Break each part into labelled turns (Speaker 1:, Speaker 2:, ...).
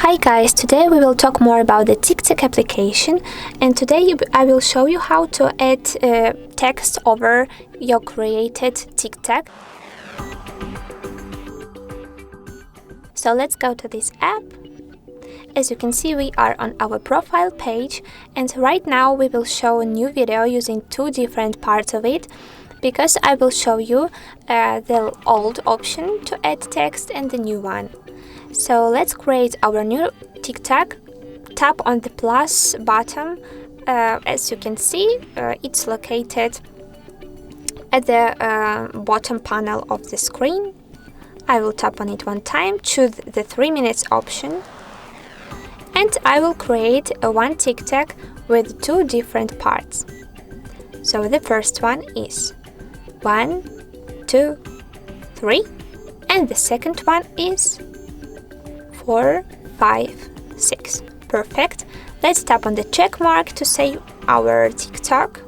Speaker 1: Hi guys, today we will talk more about the TikTok application, and today I will show you how to add text over your created TikTok. So let's go to this app. As you can see, we are on our profile page, and right now we will show a new video using two different parts of it, because I will show you the old option to add text and the new one. So let's create our new TikTok. Tap on the plus button. As you can see, it's located at the bottom panel of the screen. I will tap on it one time, choose the 3 minutes option, and I will create one TikTok with two different parts. So the first one is 1, 2, 3, and the second one is 4, 5, 6. Perfect. Let's tap on the check mark to save our TikTok.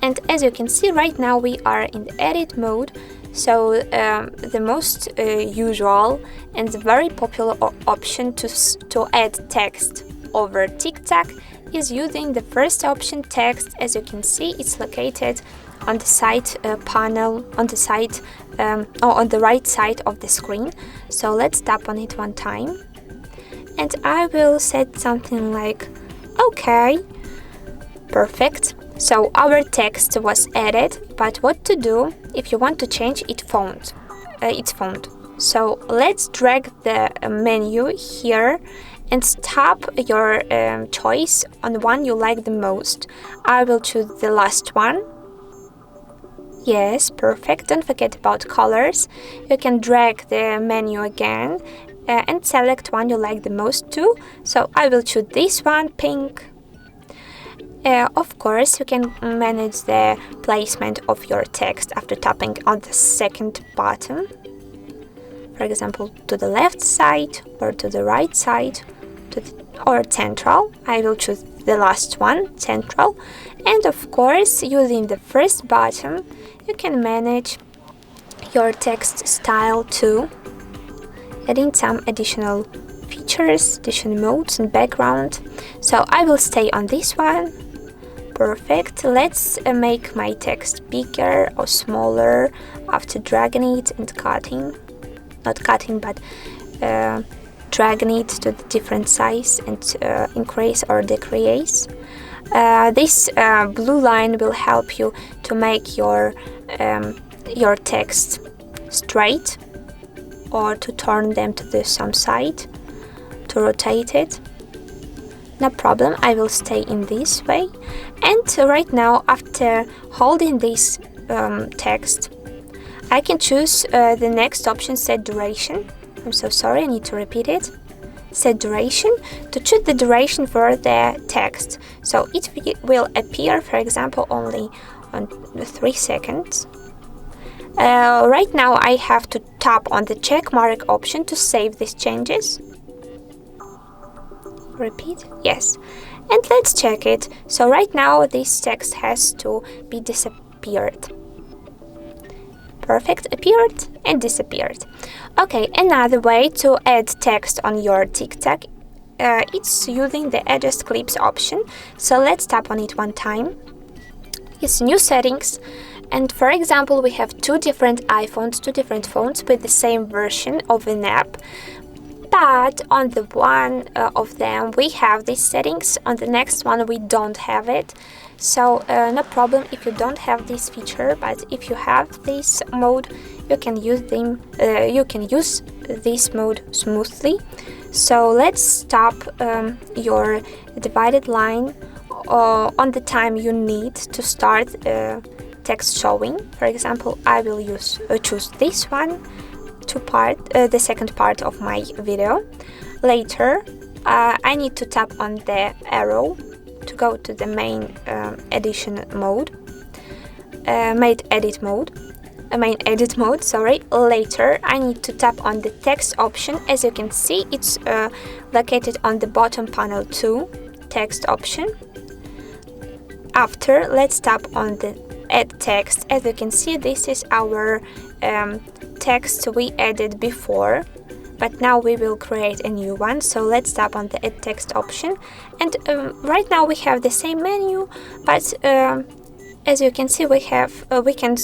Speaker 1: And as you can see, right now we are in the edit mode. So the most usual and very popular option to add text over TikTok is using the first option, text. As you can see, it's located on the side panel, on the right side of the screen. So let's tap on it one time, and I will set something like okay. Perfect. So our text was added, but what to do if you want to change its font? So let's drag the menu here and tap your choice on one you like the most. I will choose the last one. Yes, perfect. Don't forget about colors. You can drag the menu again and select one you like the most too. So I will choose this one, pink. Of course, you can manage the placement of your text after tapping on the second button. For example, to the left side or to the right side, or central. I will choose the last one, central. And of course, using the first button, you can manage your text style too, adding some additional features, additional modes and background. So I will stay on this one. Perfect. Let's make my text bigger or smaller after dragging it and cutting. Not cutting, but dragging it to the different size and increase or decrease. This blue line will help you to make your text straight, or to turn them to some side, to rotate it. No problem, I will stay in this way. And right now, after holding this text, I can choose the next option, set duration. I'm so sorry, I need to repeat it. Set duration, to choose the duration for the text. So it will appear, for example, only on 3 seconds. Right now I have to tap on the check mark option to save these changes. Repeat, yes. And let's check it. So right now this text has to be disappeared. Perfect, appeared and disappeared. Okay, another way to add text on your TikTok, it's using the adjust clips option. So let's tap on it one time. It's new settings, and for example, we have two different iPhones, two different phones with the same version of an app. But on the one of them we have these settings, on the next one we don't have it. So no problem if you don't have this feature, but if you have this mode, you can use them. You can use this mode smoothly. So let's stop your divided line on the time you need to start text showing. For example, I will choose this one. The second part of my video. Later, I need to tap on the arrow to go to the main edit mode. Sorry. Later, I need to tap on the text option. As you can see, it's located on the bottom panel too. Text option. After, let's tap on the add text. As you can see, this is our text we added before. but now we will create a new one. So let's tap on the add text option, and right now we have the same menu, but as you can see, we can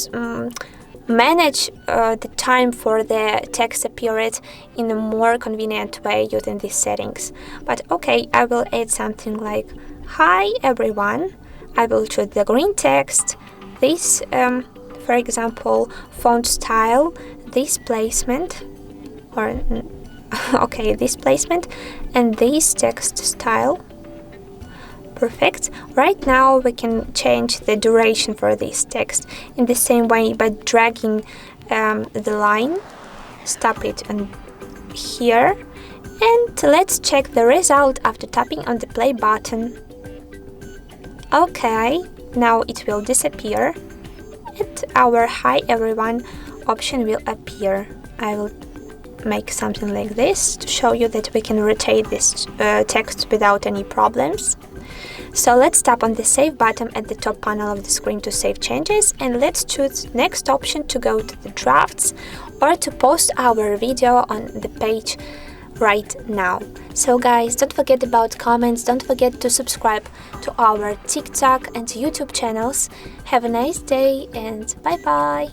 Speaker 1: manage the time for the text appearance in a more convenient way using these settings. But okay, I will add something like "Hi everyone." I will choose the green text, this for example font style, this placement, or okay, this placement, and this text style. Perfect. Right now we can change the duration for this text in the same way by dragging the line, stop it on here, and let's check the result after tapping on the play button. Okay, now it will disappear and our "Hi everyone" option will appear. I will make something like this to show you that we can rotate this text without any problems. So let's tap on the save button at the top panel of the screen to save changes, and let's choose next option to go to the drafts or to post our video on the page right now. So guys, don't forget about comments, don't forget to subscribe to our TikTok and YouTube channels. Have a nice day and bye bye!